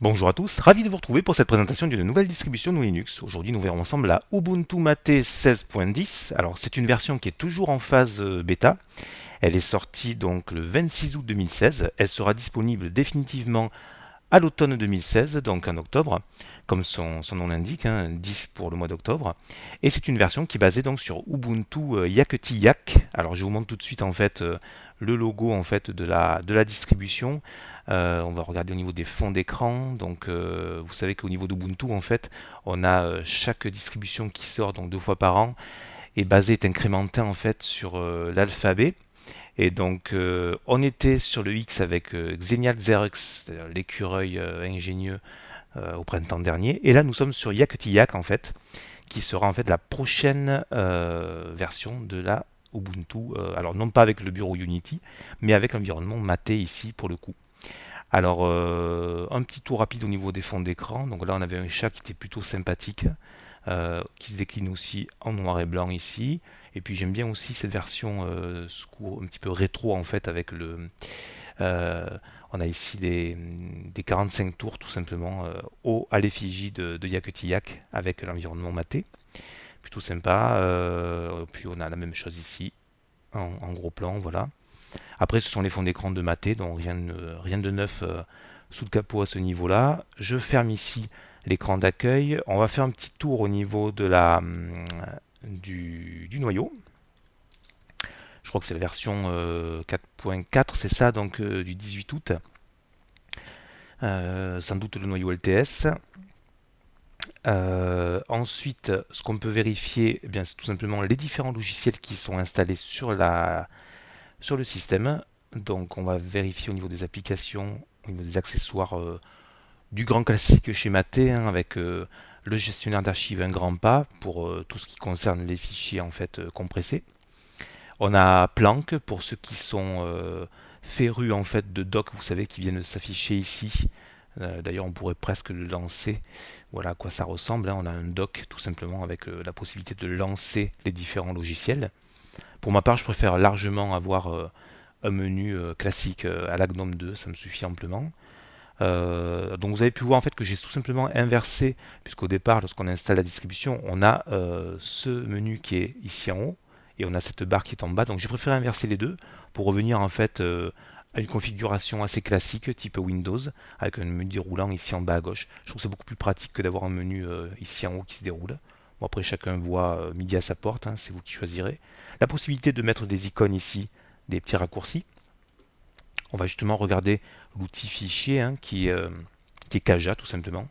Bonjour à tous, ravi de vous retrouver pour cette présentation d'une nouvelle distribution de Linux. Aujourd'hui, nous verrons ensemble la Ubuntu Mate 16.10. Alors, c'est une version qui est toujours en phase bêta. Elle est sortie donc le 26 août 2016. Elle sera disponible définitivement à l'automne 2016, donc en octobre, comme son nom l'indique, 10 pour le mois d'octobre. Et c'est une version qui est basée donc sur Ubuntu Yakety Yak. Alors, je vous montre tout de suite en fait le logo en fait de la distribution. On va regarder au niveau des fonds d'écran. Donc, vous savez qu'au niveau d'Ubuntu, en fait, on a chaque distribution qui sort donc 2 fois par an est basée, est incrémentée en fait sur l'alphabet. Et donc, on était sur le X avec Xenial Xerox, c'est-à-dire l'écureuil ingénieux au printemps dernier. Et là, nous sommes sur Yakety Yak en fait, qui sera en fait la prochaine version de la Ubuntu. Alors, non pas avec le bureau Unity, mais avec l'environnement Mate ici pour le coup. Alors, un petit tour rapide au niveau des fonds d'écran. Donc là, on avait un chat qui était plutôt sympathique, qui se décline aussi en noir et blanc ici. Et puis j'aime bien aussi cette version un petit peu rétro en fait avec euh, on a ici des 45 tours tout simplement à l'effigie de Yakety Yak avec l'environnement maté. Plutôt sympa. Puis on a la même chose ici en gros plan, voilà. Après, ce sont les fonds d'écran de Maté, donc rien de neuf sous le capot à ce niveau-là. Je ferme ici l'écran d'accueil. On va faire un petit tour au niveau du noyau. Je crois que c'est la version 4.4, c'est ça, donc du 18 août. Sans doute le noyau LTS. Ensuite, ce qu'on peut vérifier, eh bien, c'est tout simplement les différents logiciels qui sont installés sur le système. Donc on va vérifier au niveau des applications, au niveau des accessoires du grand classique chez Mate, avec le gestionnaire d'archives un grand pas pour tout ce qui concerne les fichiers en fait compressés. On a Planck pour ceux qui sont férus en fait de doc, vous savez, qui viennent de s'afficher ici. D'ailleurs, on pourrait presque le lancer. Voilà à quoi ça ressemble. On a un doc tout simplement avec la possibilité de lancer les différents logiciels. Pour ma part, je préfère largement avoir un menu classique à la GNOME 2, ça me suffit amplement. Donc vous avez pu voir en fait que j'ai tout simplement inversé, puisqu'au départ, lorsqu'on installe la distribution, on a ce menu qui est ici en haut et on a cette barre qui est en bas. Donc j'ai préféré inverser les deux pour revenir en fait à une configuration assez classique type Windows avec un menu déroulant ici en bas à gauche. Je trouve que c'est beaucoup plus pratique que d'avoir un menu ici en haut qui se déroule. Bon, après chacun voit midi à sa porte, c'est vous qui choisirez. La possibilité de mettre des icônes ici, des petits raccourcis. On va justement regarder l'outil fichier qui est Kaja tout simplement.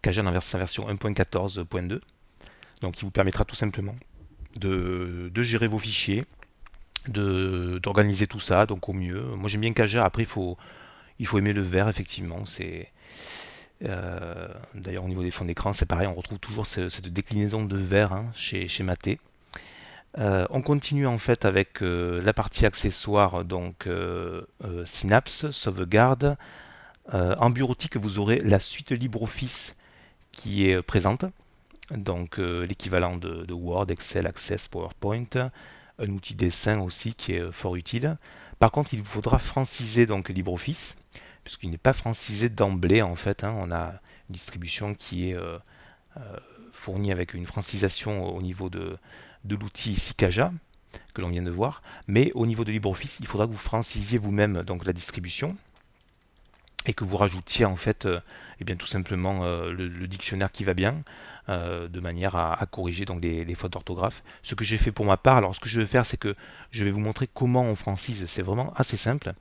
Kaja dans sa version 1.14.2, donc qui vous permettra tout simplement de gérer vos fichiers, d'organiser tout ça, donc au mieux. Moi j'aime bien Kaja, après il faut aimer le vert effectivement. D'ailleurs au niveau des fonds d'écran c'est pareil, on retrouve toujours cette déclinaison de vert chez Mate. On continue en fait avec la partie accessoire, donc Synapse, sauvegarde. En bureautique, vous aurez la suite LibreOffice qui est présente, donc l'équivalent de Word, Excel, Access, PowerPoint, un outil dessin aussi qui est fort utile. Par contre, il vous faudra franciser donc LibreOffice, puisqu'il n'est pas francisé d'emblée en fait. On a une distribution qui est fournie avec une francisation au niveau de l'outil ici Kaja que l'on vient de voir, mais au niveau de LibreOffice, il faudra que vous francisiez vous-même donc la distribution et que vous rajoutiez en fait eh bien, tout simplement le dictionnaire qui va bien de manière à corriger donc les fautes d'orthographe. Ce que j'ai fait pour ma part, alors ce que je vais faire c'est que je vais vous montrer comment on francise, c'est vraiment assez simple.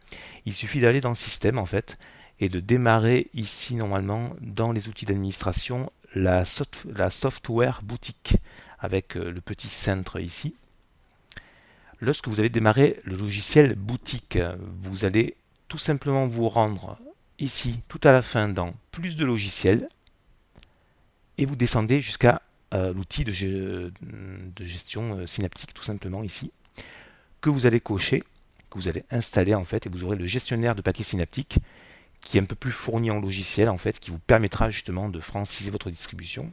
Il suffit d'aller dans le système en fait et de démarrer ici normalement dans les outils d'administration la software boutique avec le petit centre ici. Lorsque vous avez démarré le logiciel boutique, vous allez tout simplement vous rendre ici tout à la fin dans plus de logiciels et vous descendez jusqu'à l'outil de gestion synaptique tout simplement ici que vous allez cocher, que vous allez installer en fait et vous aurez le gestionnaire de paquets synaptiques qui est un peu plus fourni en logiciel en fait qui vous permettra justement de franciser votre distribution.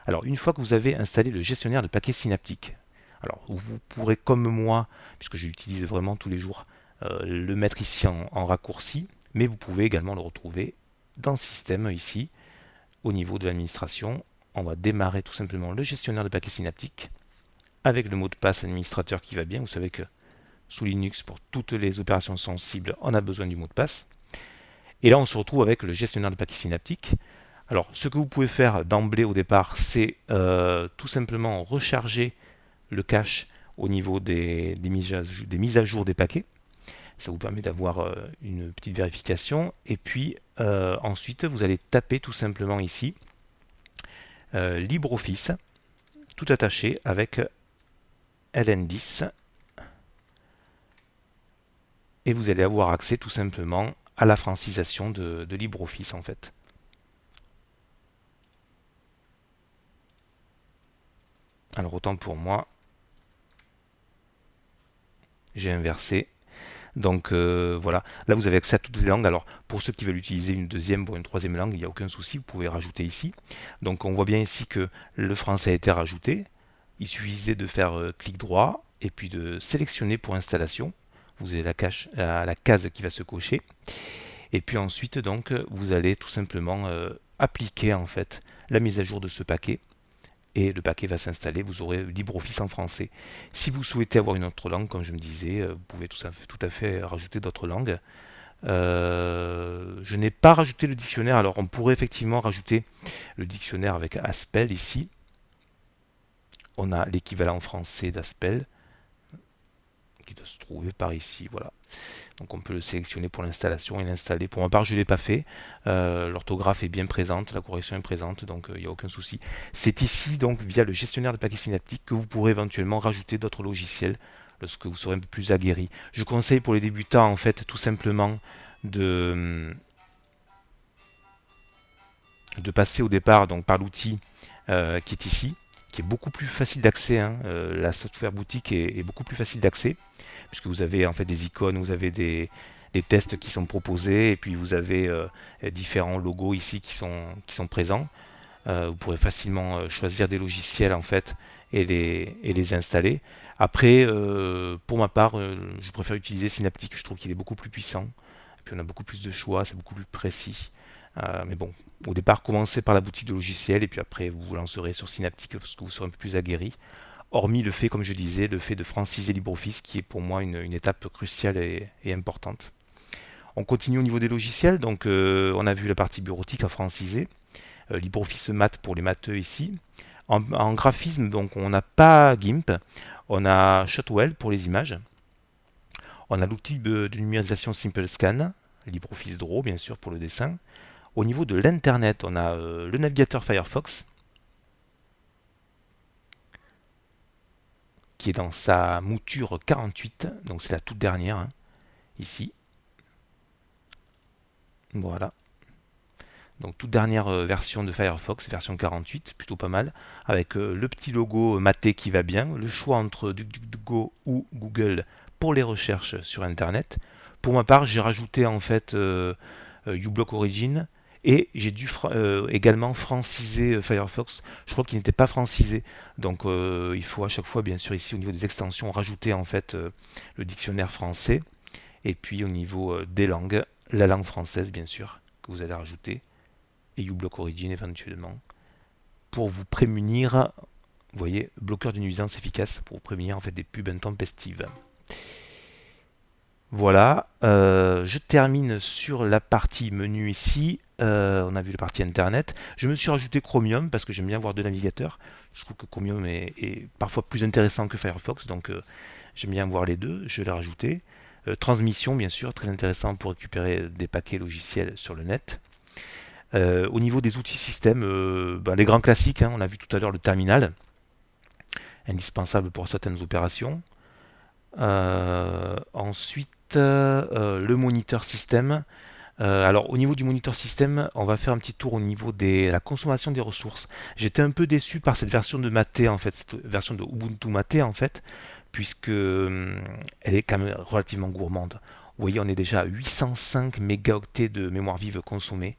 Alors une fois que vous avez installé le gestionnaire de paquets synaptiques, alors vous pourrez comme moi, puisque je l'utilise vraiment tous les jours, le mettre ici en raccourci, mais vous pouvez également le retrouver dans Système ici, au niveau de l'administration, on va démarrer tout simplement le gestionnaire de paquets synaptiques avec le mot de passe administrateur qui va bien. Vous savez que sous Linux, pour toutes les opérations sensibles, on a besoin du mot de passe. Et là, on se retrouve avec le gestionnaire de paquets synaptiques. Alors, ce que vous pouvez faire d'emblée au départ, c'est tout simplement recharger le cache au niveau des mises à jour des paquets. Ça vous permet d'avoir une petite vérification. Et puis, ensuite, vous allez taper tout simplement ici LibreOffice, tout attaché avec LN10. Et vous allez avoir accès tout simplement à la francisation de LibreOffice en fait. Alors autant pour moi, j'ai inversé. Donc voilà, là vous avez accès à toutes les langues. Alors pour ceux qui veulent utiliser une deuxième ou une troisième langue, il n'y a aucun souci, vous pouvez rajouter ici. Donc on voit bien ici que le français a été rajouté. Il suffisait de faire clic droit et puis de sélectionner pour installation. Vous avez la case qui va se cocher. Et puis ensuite donc vous allez tout simplement appliquer en fait la mise à jour de ce paquet. Et le paquet va s'installer, vous aurez LibreOffice en français. Si vous souhaitez avoir une autre langue, comme je me disais, vous pouvez tout à fait rajouter d'autres langues. Je n'ai pas rajouté le dictionnaire, alors on pourrait effectivement rajouter le dictionnaire avec Aspel ici. On a l'équivalent français d'Aspel qui doit se trouver par ici, voilà. Donc on peut le sélectionner pour l'installation et l'installer. Pour ma part, je ne l'ai pas fait. L'orthographe est bien présente, la correction est présente, donc il n'y a aucun souci. C'est ici, donc via le gestionnaire de paquets synaptiques, que vous pourrez éventuellement rajouter d'autres logiciels lorsque vous serez un peu plus aguerri. Je conseille pour les débutants, en fait, tout simplement de passer au départ donc, par l'outil qui est ici, qui est beaucoup plus facile d'accès. Hein. La software boutique est beaucoup plus facile d'accès, puisque vous avez en fait des icônes, vous avez des tests qui sont proposés, et puis vous avez différents logos ici qui sont présents. Vous pourrez facilement choisir des logiciels en fait et les installer. Après, pour ma part, je préfère utiliser Synaptic. Je trouve qu'il est beaucoup plus puissant. Et puis on a beaucoup plus de choix, c'est beaucoup plus précis. Mais bon, au départ, commencez par la boutique de logiciels et puis après vous vous lancerez sur Synaptic parce que vous serez un peu plus aguerri. Hormis le fait, comme je disais, le fait de franciser LibreOffice qui est pour moi une étape cruciale et importante. On continue au niveau des logiciels, donc on a vu la partie bureautique à franciser. LibreOffice Math pour les matheux ici. En graphisme, donc on n'a pas GIMP, on a Shotwell pour les images. On a l'outil de numérisation Simple Scan, LibreOffice Draw bien sûr pour le dessin. Au niveau de l'internet, on a le navigateur Firefox qui est dans sa mouture 48, donc c'est la toute dernière hein, ici. Voilà. Donc toute dernière version de Firefox, version 48, plutôt pas mal, avec le petit logo maté qui va bien, le choix entre DuckDuckGo ou Google pour les recherches sur Internet. Pour ma part, j'ai rajouté en fait uBlock Origin et j'ai dû également franciser Firefox. Je crois qu'il n'était pas francisé, donc il faut à chaque fois, bien sûr, ici au niveau des extensions, rajouter en fait le dictionnaire français et puis au niveau des langues, la langue française, bien sûr, que vous allez rajouter et uBlock Origin éventuellement pour vous prémunir, vous voyez, bloqueur de nuisance efficace pour vous prémunir en fait des pubs intempestives. Voilà, je termine sur la partie menu ici. On a vu la partie internet. Je me suis rajouté Chromium parce que j'aime bien avoir deux navigateurs. Je trouve que Chromium est parfois plus intéressant que Firefox, donc j'aime bien voir les deux. Je l'ai rajouté. Transmission, bien sûr, très intéressant pour récupérer des paquets logiciels sur le net. Au niveau des outils système, les grands classiques, hein, on a vu tout à l'heure le terminal, indispensable pour certaines opérations. Ensuite, le moniteur système. Alors au niveau du moniteur système, on va faire un petit tour au niveau de la consommation des ressources. J'étais un peu déçu par cette version de Mate en fait, cette version de Ubuntu Mate en fait, puisque elle est quand même relativement gourmande. Vous voyez, on est déjà à 805 mégaoctets de mémoire vive consommée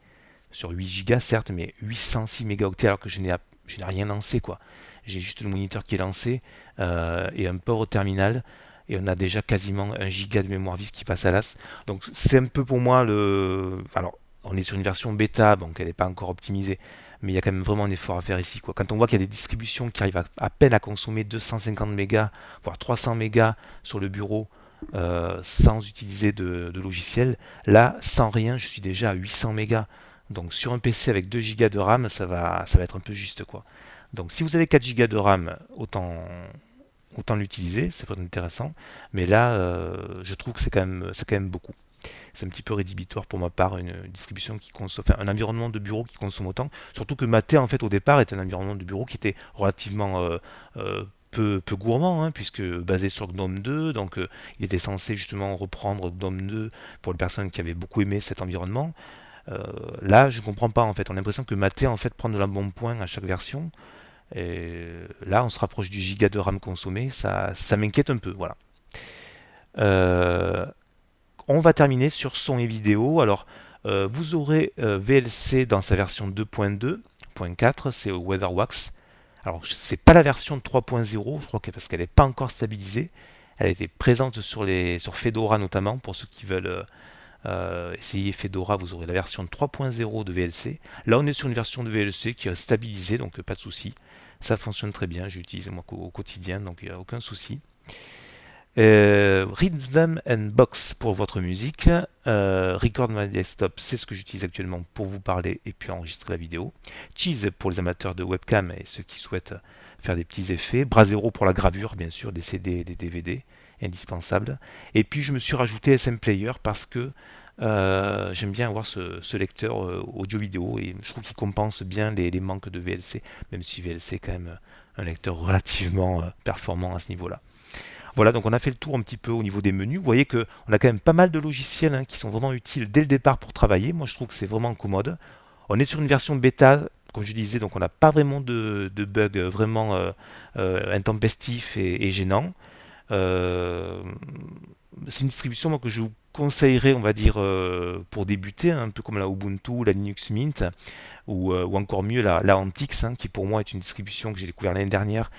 sur 8 Go certes, mais 806 mégaoctets alors que je n'ai rien lancé quoi. J'ai juste le moniteur qui est lancé et un port au terminal et on a déjà quasiment 1 giga de mémoire vive qui passe à l'as. Donc c'est un peu pour moi le... Alors on est sur une version bêta, donc elle n'est pas encore optimisée, mais il y a quand même vraiment un effort à faire ici, quoi. Quand on voit qu'il y a des distributions qui arrivent à peine à consommer 250 mégas, voire 300 mégas sur le bureau, sans utiliser de logiciel, là, sans rien, je suis déjà à 800 mégas. Donc sur un PC avec 2 gigas de RAM, ça va être un peu juste, quoi. Donc si vous avez 4 gigas de RAM, autant l'utiliser, ça peut être intéressant. Mais là, je trouve que c'est quand même beaucoup. C'est un petit peu rédhibitoire pour ma part, une distribution qui consomme, enfin, un environnement de bureau qui consomme autant. Surtout que Mate, en fait, au départ, était un environnement de bureau qui était relativement peu gourmand, hein, puisque basé sur GNOME 2, donc il était censé justement reprendre GNOME 2 pour les personnes qui avaient beaucoup aimé cet environnement. Euh, Là, je ne comprends pas, en fait. On a l'impression que Mate, en fait, prend de l'embonpoint à chaque version. Et là, on se rapproche du giga de RAM consommé, ça m'inquiète un peu, voilà. Euh, on va terminer sur son et vidéo. Alors, vous aurez VLC dans sa version 2.2.4, c'est WeatherWax. Alors, c'est pas la version 3.0, je crois que parce qu'elle n'est pas encore stabilisée. Elle était présente sur Fedora notamment, pour ceux qui veulent essayer Fedora, vous aurez la version 3.0 de VLC. Là, on est sur une version de VLC qui est stabilisée, donc pas de souci. Ça fonctionne très bien, j'utilise moi au quotidien, donc il n'y a aucun souci. Rhythm and Box pour votre musique. Record My Desktop, c'est ce que j'utilise actuellement pour vous parler et puis enregistrer la vidéo. Cheese pour les amateurs de webcam et ceux qui souhaitent faire des petits effets. Brasero pour la gravure, bien sûr, des CD et des DVD, indispensable. Et puis je me suis rajouté SM Player parce que j'aime bien avoir ce lecteur audio-vidéo et je trouve qu'il compense bien les manques de VLC, même si VLC est quand même un lecteur relativement performant à ce niveau-là. Voilà, donc on a fait le tour un petit peu au niveau des menus. Vous voyez qu'on a quand même pas mal de logiciels hein, qui sont vraiment utiles dès le départ pour travailler. Moi, je trouve que c'est vraiment commode. On est sur une version bêta, comme je disais, donc on n'a pas vraiment de bugs vraiment intempestifs et gênants. Euh, c'est une distribution moi, que je vous conseillerais, on va dire, pour débuter, hein, un peu comme la Ubuntu, la Linux Mint, ou encore mieux la Antix, hein, qui pour moi est une distribution que j'ai découvert l'année dernière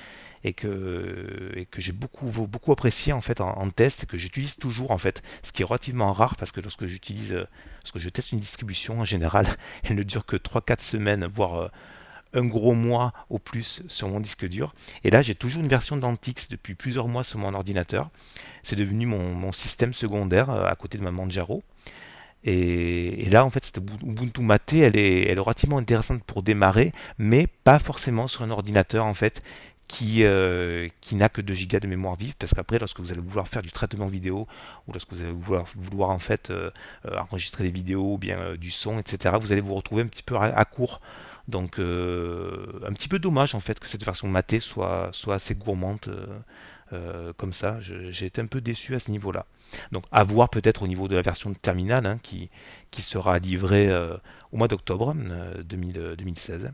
et que j'ai beaucoup apprécié en fait en test et que j'utilise toujours en fait, ce qui est relativement rare parce que lorsque je teste une distribution en général, elle ne dure que 3 4 semaines, voire un gros mois au plus sur mon disque dur. Et là, j'ai toujours une version d'Antix depuis plusieurs mois sur mon ordinateur. C'est devenu mon système secondaire à côté de ma Manjaro. Et là, en fait, cette Ubuntu Mate, elle est relativement intéressante pour démarrer, mais pas forcément sur un ordinateur, en fait, qui n'a que 2 gigas de mémoire vive, parce qu'après, lorsque vous allez vouloir faire du traitement vidéo, ou lorsque vous allez vouloir en fait, enregistrer des vidéos, ou bien du son, etc., vous allez vous retrouver un petit peu à court. Donc, un petit peu dommage, en fait, que cette version Mate soit assez gourmande comme ça. J'ai été un peu déçu à ce niveau-là. Donc à voir peut-être au niveau de la version de terminal hein, qui sera livrée au mois d'octobre 2016.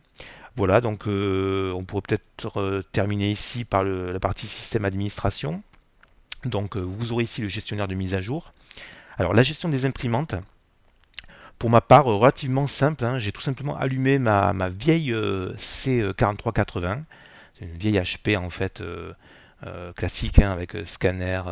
Voilà, donc on pourrait peut-être terminer ici par la partie système administration. Donc vous aurez ici le gestionnaire de mise à jour. Alors la gestion des imprimantes, pour ma part, relativement simple. Hein. J'ai tout simplement allumé ma vieille C4380. C'est une vieille HP en fait classique hein, avec scanner,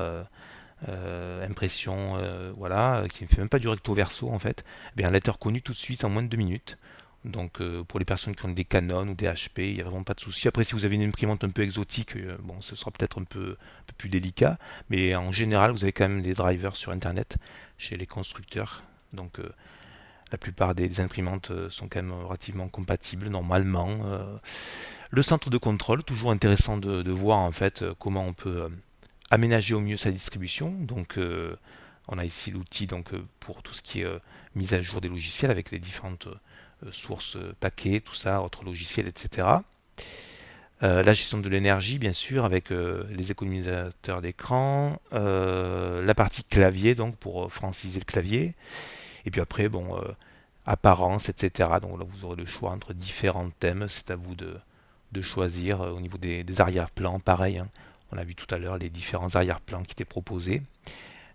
impression, voilà, qui ne fait même pas du recto verso en fait, eh bien, elle a été reconnue tout de suite en moins de 2 minutes. Donc pour les personnes qui ont des Canon ou des HP, il n'y a vraiment pas de souci. Après, si vous avez une imprimante un peu exotique, bon, ce sera peut-être un peu plus délicat. Mais en général, vous avez quand même des drivers sur Internet chez les constructeurs. Donc la plupart des imprimantes sont quand même relativement compatibles normalement. Le centre de contrôle, toujours intéressant de voir en fait comment on peut aménager au mieux sa distribution. Donc on a ici l'outil donc pour tout ce qui est mise à jour des logiciels avec les différentes sources, paquets, tout ça, autres logiciels, etc. La gestion de l'énergie, bien sûr, avec les économisateurs d'écran, la partie clavier, donc pour franciser le clavier, et puis après, bon, apparence, etc. Donc là, vous aurez le choix entre différents thèmes, c'est à vous de choisir au niveau des arrière-plans, pareil, hein. On a vu tout à l'heure les différents arrière-plans qui étaient proposés.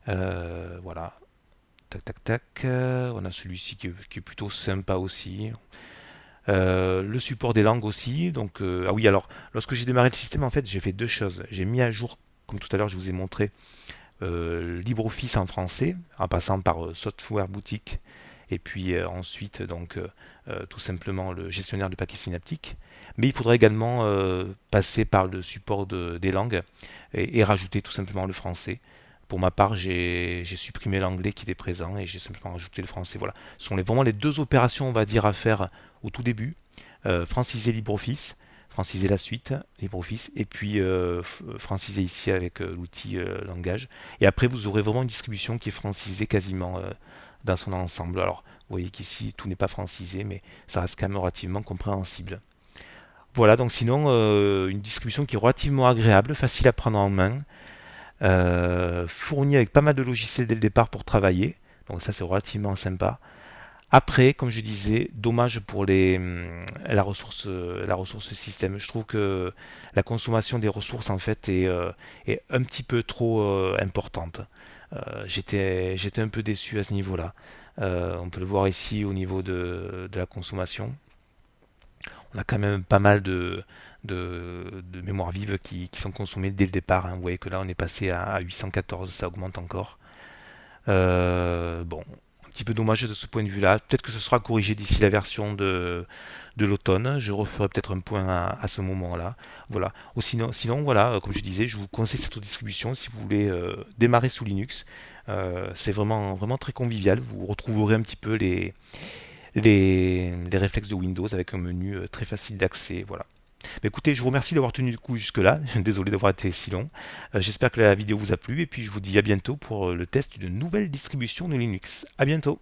Voilà, tac tac tac. On a celui-ci qui est plutôt sympa aussi. Le support des langues aussi. Donc, ah oui, alors, lorsque j'ai démarré le système, en fait, j'ai fait deux choses. J'ai mis à jour, comme tout à l'heure, je vous ai montré, LibreOffice en français, en passant par Software Boutique et puis ensuite donc tout simplement le gestionnaire de paquets synaptiques. Mais il faudrait également passer par le support des langues et rajouter tout simplement le français. Pour ma part, j'ai supprimé l'anglais qui était présent et j'ai simplement rajouté le français. Voilà, ce sont vraiment les deux opérations, on va dire, à faire au tout début. Franciser LibreOffice, franciser la suite LibreOffice, et puis franciser ici avec l'outil langage. Et après, vous aurez vraiment une distribution qui est francisée quasiment dans son ensemble. Alors, vous voyez qu'ici, tout n'est pas francisé, mais ça reste quand même relativement compréhensible. Voilà, donc sinon, une distribution qui est relativement agréable, facile à prendre en main, fournie avec pas mal de logiciels dès le départ pour travailler. Donc ça, c'est relativement sympa. Après, comme je disais, dommage pour la ressource système. Je trouve que la consommation des ressources en fait est un petit peu trop importante. J'étais un peu déçu à ce niveau-là. On peut le voir ici au niveau de la consommation. On a quand même pas mal de mémoire vive qui sont consommées dès le départ, hein. Vous voyez que là on est passé à 814, ça augmente encore. Bon, un petit peu dommage de ce point de vue-là. Peut-être que ce sera corrigé d'ici la version de l'automne. Je referai peut-être un point à ce moment-là. Voilà. Ou sinon, voilà, comme je disais, je vous conseille cette distribution si vous voulez démarrer sous Linux. C'est vraiment, vraiment très convivial. Vous retrouverez un petit peu les réflexes de Windows avec un menu très facile d'accès. Voilà. Bah, écoutez, je vous remercie d'avoir tenu le coup jusque-là. Désolé d'avoir été si long. J'espère que la vidéo vous a plu et puis je vous dis à bientôt pour le test d'une nouvelle distribution de Linux. À bientôt.